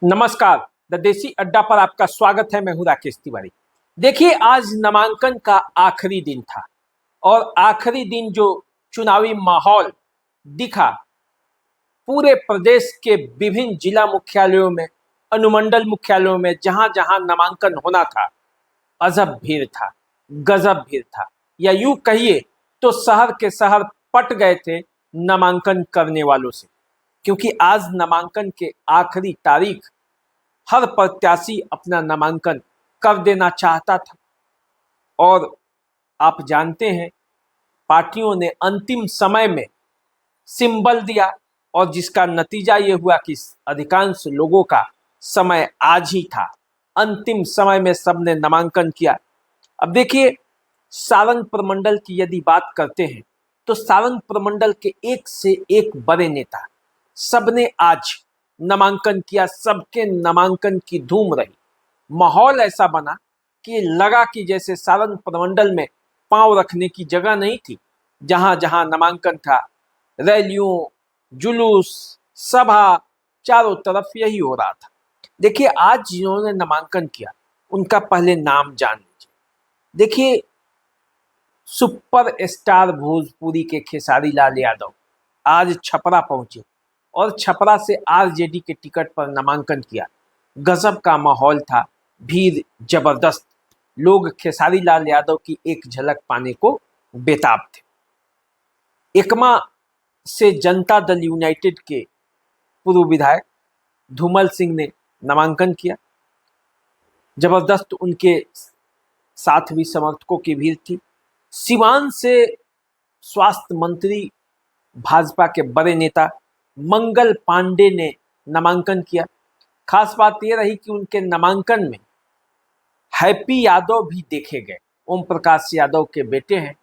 नमस्कार। द देसी अड्डा पर आपका स्वागत है। मैं हूं राकेश तिवारी। देखिए, आज नामांकन का आखिरी दिन था और आखिरी दिन जो चुनावी माहौल दिखा पूरे प्रदेश के विभिन्न जिला मुख्यालयों में, अनुमंडल मुख्यालयों में, जहां जहां नामांकन होना था, अजब भीड़ था, गजब भीड़ था, या यूं कहिए तो शहर के शहर पट गए थे नामांकन करने वालों से। क्योंकि आज नामांकन के आखिरी तारीख, हर प्रत्याशी अपना नामांकन कर देना चाहता था और आप जानते हैं पार्टियों ने अंतिम समय में सिंबल दिया और जिसका नतीजा ये हुआ कि अधिकांश लोगों का समय आज ही था। अंतिम समय में सबने नामांकन किया। अब देखिए, सारंग प्रमंडल की यदि बात करते हैं तो सारंग प्रमंडल के एक से एक बड़े नेता सबने आज नामांकन किया। सबके नामांकन की धूम रही। माहौल ऐसा बना कि लगा कि जैसे सारंग प्रमंडल में पांव रखने की जगह नहीं थी। जहां जहां नामांकन था, रैलियों, जुलूस, सभा, चारों तरफ यही हो रहा था। देखिए, आज जिन्होंने नामांकन किया उनका पहले नाम जान लीजिए। देखिए, सुपर स्टार भोजपुरी के खेसारी लाल यादव आज छपरा पहुंचे और छपरा से आरजेडी के टिकट पर नामांकन किया। गजब का माहौल था, भीड़ जबरदस्त। लोग खेसारी लाल यादव की एक झलक पाने को बेताब थे। एकमा से जनता दल यूनाइटेड के पूर्व विधायक धूमल सिंह ने नामांकन किया। जबरदस्त उनके साथ भी समर्थकों की भीड़ थी। सिवान से स्वास्थ्य मंत्री भाजपा के बड़े नेता मंगल पांडे ने नामांकन किया। खास बात यह रही कि उनके नामांकन में हैप्पी यादव भी देखे गए। ओम प्रकाश यादव के बेटे हैं।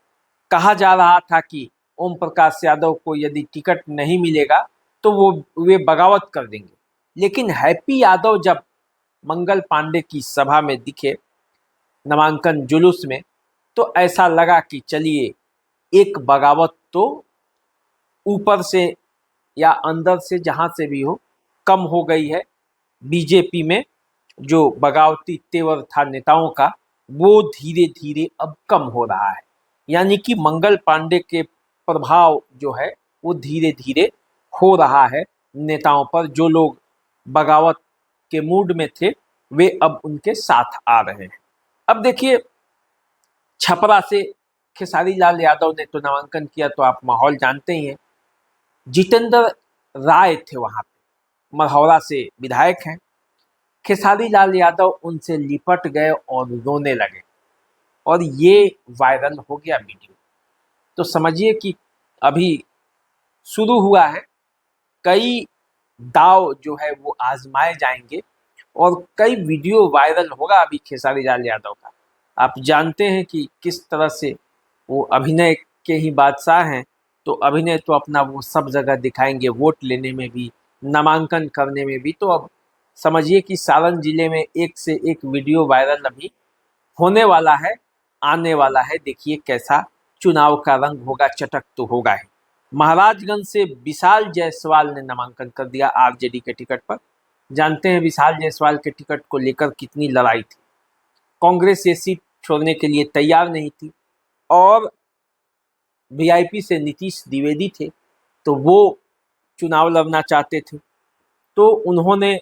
कहा जा रहा था कि ओम प्रकाश यादव को यदि टिकट नहीं मिलेगा तो वे बगावत कर देंगे, लेकिन हैप्पी यादव जब मंगल पांडे की सभा में दिखे नामांकन जुलूस में, तो ऐसा लगा कि चलिए एक बगावत तो ऊपर से या अंदर से जहां से भी हो कम हो गई है। बीजेपी में जो बगावती तेवर था नेताओं का, वो धीरे धीरे अब कम हो रहा है। यानी कि मंगल पांडे के प्रभाव जो है वो धीरे धीरे हो रहा है नेताओं पर। जो लोग बगावत के मूड में थे वे अब उनके साथ आ रहे हैं। अब देखिए, छपरा से खेसारी लाल यादव ने तो नामांकन किया, तो आप माहौल जानते ही हैं। जितेंद्र राय थे वहां पे, मढ़ौरा से विधायक हैं। खेसारी लाल यादव उनसे लिपट गए और रोने लगे और ये वायरल हो गया वीडियो। तो समझिए कि अभी शुरू हुआ है। कई दाव जो है वो आजमाए जाएंगे और कई वीडियो वायरल होगा अभी खेसारी लाल यादव का। आप जानते हैं कि किस तरह से वो अभिनय के ही बादशाह हैं, तो अभिनय तो अपना वो सब जगह दिखाएंगे, वोट लेने में भी, नामांकन करने में भी। तो अब समझिए कि सारण जिले में एक से एक वीडियो वायरल अभी होने वाला है, आने वाला है। देखिए कैसा चुनाव का रंग होगा, चटक तो होगा ही। महाराजगंज से विशाल जायसवाल ने नामांकन कर दिया आरजेडी के टिकट पर। जानते हैं विशाल जायसवाल के टिकट को लेकर कितनी लड़ाई थी। कांग्रेस ये सीट छोड़ने के लिए तैयार नहीं थी और वीआईपी से नीतीश द्विवेदी थे, तो वो चुनाव लड़ना चाहते थे। तो उन्होंने,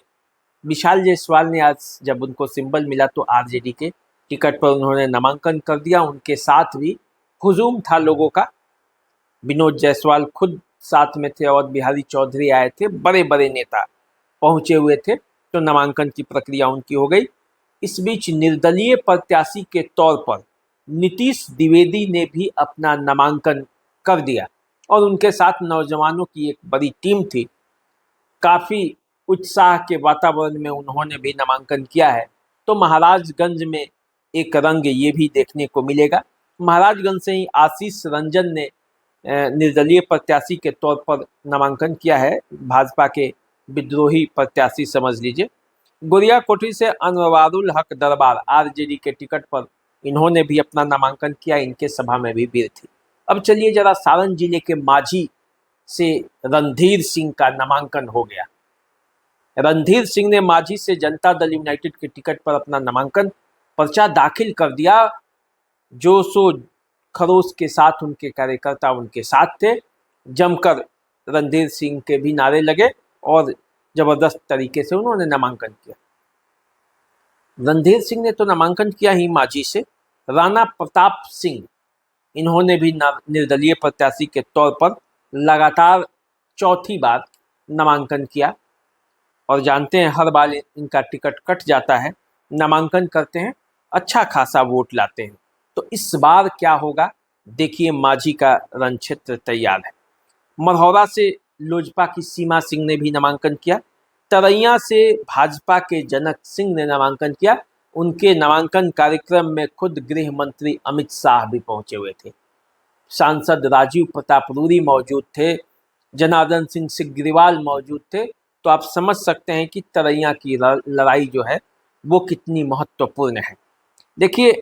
विशाल जायसवाल ने आज जब उनको सिंबल मिला तो आरजेडी के टिकट पर उन्होंने नामांकन कर दिया। उनके साथ भी हुजूम था लोगों का। विनोद जायसवाल खुद साथ में थे और बिहारी चौधरी आए थे। बड़े बड़े नेता पहुंचे हुए थे, तो नामांकन की प्रक्रिया उनकी हो गई। इस बीच निर्दलीय प्रत्याशी के तौर पर नीतीश द्विवेदी ने भी अपना नामांकन कर दिया और उनके साथ नौजवानों की एक बड़ी टीम थी। काफ़ी उत्साह के वातावरण में उन्होंने भी नामांकन किया है। तो महाराजगंज में एक रंग ये भी देखने को मिलेगा। महाराजगंज से ही आशीष रंजन ने निर्दलीय प्रत्याशी के तौर पर नामांकन किया है। भाजपा के विद्रोही प्रत्याशी समझ लीजिए। गुड़िया कोठी से अनवारुल हक दरबार आरजेडी के टिकट पर इन्होंने भी अपना नामांकन किया। इनके सभा में भी भीड़ थी। अब चलिए जरा सारण जिले के माझी से रणधीर सिंह का नामांकन हो गया। रणधीर सिंह ने मांझी से जनता दल यूनाइटेड के टिकट पर अपना नामांकन पर्चा दाखिल कर दिया। जोश खरोश के साथ उनके कार्यकर्ता उनके साथ थे। जमकर रणधीर सिंह के भी नारे लगे और जबरदस्त तरीके से उन्होंने नामांकन किया। रणधीर सिंह ने तो नामांकन किया ही मांझी से, राणा प्रताप सिंह इन्होंने भी निर्दलीय प्रत्याशी के तौर पर लगातार चौथी बार नामांकन किया और जानते हैं हर बार इनका टिकट कट जाता है, नामांकन करते हैं, अच्छा खासा वोट लाते हैं। तो इस बार क्या होगा, देखिए मांझी का रणक्षेत्र तैयार है। मरहौरा से लोजपा की सीमा सिंह ने भी नामांकन किया। तरैया से भाजपा के जनक सिंह ने नामांकन किया। उनके नामांकन कार्यक्रम में खुद गृह मंत्री अमित शाह भी पहुंचे हुए थे। सांसद राजीव प्रताप रूडी मौजूद थे, जनार्दन सिंह सिग्रीवाल मौजूद थे। तो आप समझ सकते हैं कि तरैया की लड़ाई जो है वो कितनी महत्वपूर्ण है। देखिए,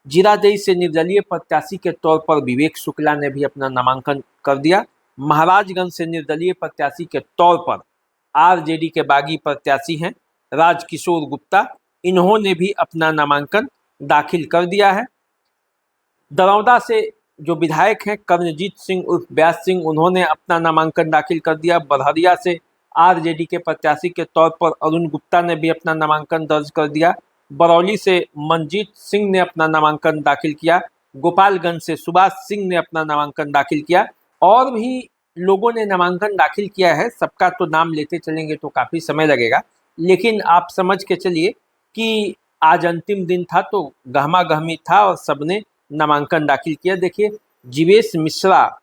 जीरादेई से निर्दलीय प्रत्याशी के तौर पर विवेक शुक्ला ने भी अपना नामांकन कर दिया। महाराजगंज से निर्दलीय प्रत्याशी के तौर पर आरजेडी के बागी प्रत्याशी हैं राजकिशोर गुप्ता, इन्होंने भी अपना नामांकन दाखिल कर दिया है। दरौदा से जो विधायक हैं कर्णजीत सिंह उर्फ व्यास सिंह, उन्होंने अपना नामांकन दाखिल कर दिया। बरहरिया से आरजेडी के प्रत्याशी के तौर पर अरुण गुप्ता ने भी अपना नामांकन दर्ज कर दिया। बरौली से मनजीत सिंह ने अपना नामांकन दाखिल किया। गोपालगंज से सुभाष सिंह ने अपना नामांकन दाखिल किया। और भी लोगों ने नामांकन दाखिल किया है, सबका तो नाम लेते चलेंगे तो काफ़ी समय लगेगा, लेकिन आप समझ के चलिए कि आज अंतिम दिन था तो गहमा गहमी था और सबने नामांकन दाखिल किया। देखिए, जीवेश मिश्रा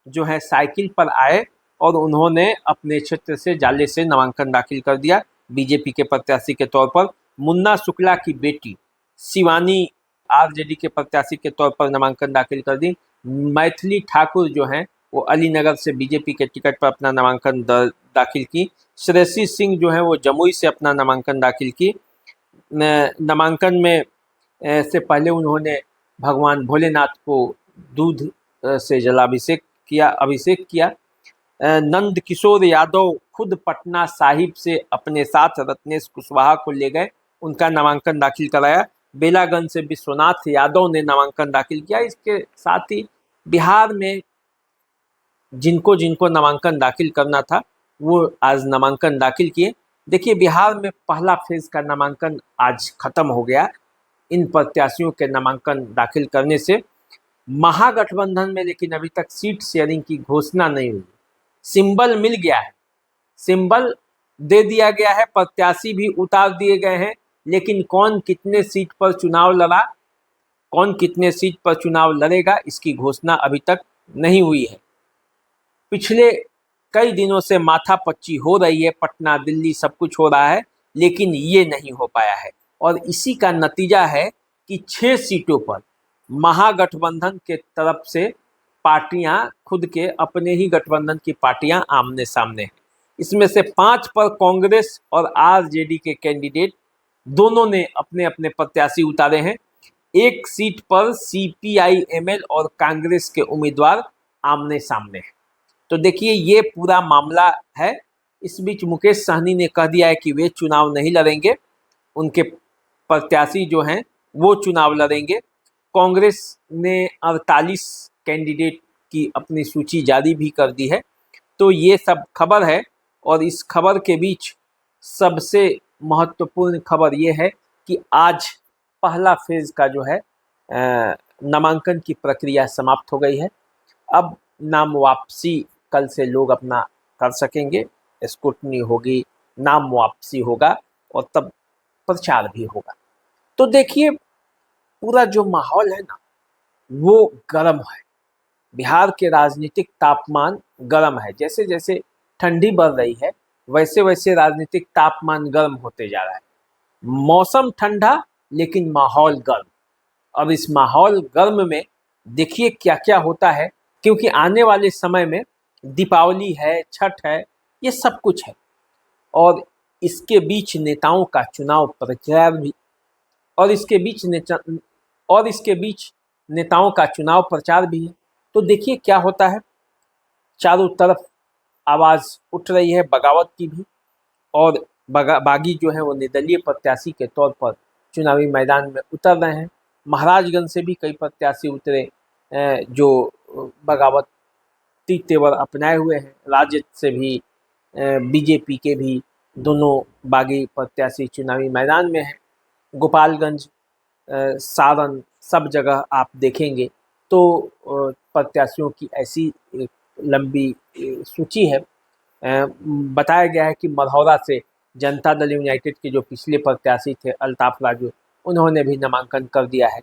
जो है साइकिल पर आए और उन्होंने अपने क्षेत्र से जाले से नामांकन दाखिल कर दिया बीजेपी के प्रत्याशी के तौर पर। मुन्ना शुक्ला की बेटी शिवानी आरजेडी के प्रत्याशी के तौर पर नामांकन दाखिल कर दी। मैथिली ठाकुर जो हैं वो अलीनगर से बीजेपी के टिकट पर अपना नामांकन दाखिल की। श्रेयसी सिंह जो है वो जमुई से अपना नामांकन दाखिल की। नामांकन में से पहले उन्होंने भगवान भोलेनाथ को दूध से जलाभिषेक किया। नंद किशोर यादव खुद पटना साहिब से अपने साथ रत्नेश कुशवाहा को ले गए, उनका नामांकन दाखिल कराया। बेलागंज से विश्वनाथ यादव ने नामांकन दाखिल किया। इसके साथ ही बिहार में जिनको जिनको नामांकन दाखिल करना था वो आज नामांकन दाखिल किए। देखिए, बिहार में पहला फेज का नामांकन आज खत्म हो गया। इन प्रत्याशियों के नामांकन दाखिल करने से महागठबंधन में लेकिन अभी तक सीट शेयरिंग की घोषणा नहीं हुई। सिंबल मिल गया है, सिंबल दे दिया गया है, प्रत्याशी भी उतार दिए गए हैं, लेकिन कौन कितने सीट पर चुनाव लड़ा, कौन कितने सीट पर चुनाव लड़ेगा, इसकी घोषणा अभी तक नहीं हुई है। पिछले कई दिनों से माथापच्ची हो रही है, पटना दिल्ली सब कुछ हो रहा है, लेकिन ये नहीं हो पाया है। और इसी का नतीजा है कि 6 सीटों पर महागठबंधन के तरफ से पार्टियां, खुद के अपने ही गठबंधन की पार्टियां आमने सामने हैं। इसमें से 5 पर कांग्रेस और आरजेडी के कैंडिडेट दोनों ने अपने अपने प्रत्याशी उतारे हैं। 1 सीट पर सीपीआई-एमएल और कांग्रेस के उम्मीदवार आमने सामने हैं। तो देखिए, ये पूरा मामला है। इस बीच मुकेश सहनी ने कह दिया है कि वे चुनाव नहीं लड़ेंगे, उनके प्रत्याशी जो हैं वो चुनाव लड़ेंगे। कांग्रेस ने 48 कैंडिडेट की अपनी सूची जारी भी कर दी है। तो ये सब खबर है, और इस खबर के बीच सबसे महत्वपूर्ण खबर ये है कि आज पहला फेज का जो है नामांकन की प्रक्रिया समाप्त हो गई है। अब नाम वापसी कल से लोग अपना कर सकेंगे, स्क्रूटनी होगी, नाम वापसी होगा और तब प्रचार भी होगा। तो देखिए, पूरा जो माहौल है ना वो गर्म है। बिहार के राजनीतिक तापमान गर्म है। जैसे जैसे ठंडी बढ़ रही है वैसे वैसे राजनीतिक तापमान गर्म होते जा रहा है। मौसम ठंडा लेकिन माहौल गर्म। अब इस माहौल गर्म में देखिए क्या क्या होता है, क्योंकि आने वाले समय में दीपावली है, छठ है, ये सब कुछ है। और इसके बीच नेताओं का चुनाव प्रचार भी, और इसके बीच नेताओं का चुनाव प्रचार भी है। तो देखिए क्या होता है, चारों तरफ आवाज़ उठ रही है बगावत की भी। और बागी जो है वो निर्दलीय प्रत्याशी के तौर पर चुनावी मैदान में उतर रहे हैं। महाराजगंज से भी कई प्रत्याशी उतरे जो बगावती तेवर अपनाए हुए हैं। राजद से भी बीजेपी के भी दोनों बागी प्रत्याशी चुनावी मैदान में हैं। गोपालगंज, सारण, सब जगह आप देखेंगे तो प्रत्याशियों की ऐसी एक लंबी सूची है। बताया गया है कि मढ़ौरा से जनता दल यूनाइटेड के जो पिछले प्रत्याशी थे अल्ताफ राजू, उन्होंने भी नामांकन कर दिया है।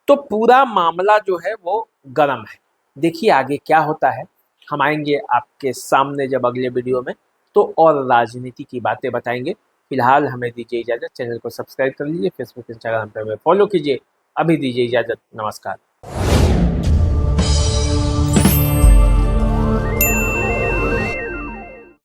तो पूरा मामला जो है वो गर्म है। देखिए आगे क्या होता है। हम आएंगे आपके सामने जब अगले वीडियो में, तो और राजनीति की बातें बताएंगे। फिलहाल हमें दीजिए इजाज़त। चैनल को सब्सक्राइब कर लीजिए, फेसबुक इंस्टाग्राम पर हमें फॉलो कीजिए। अभी दीजिए इजाज़त। नमस्कार।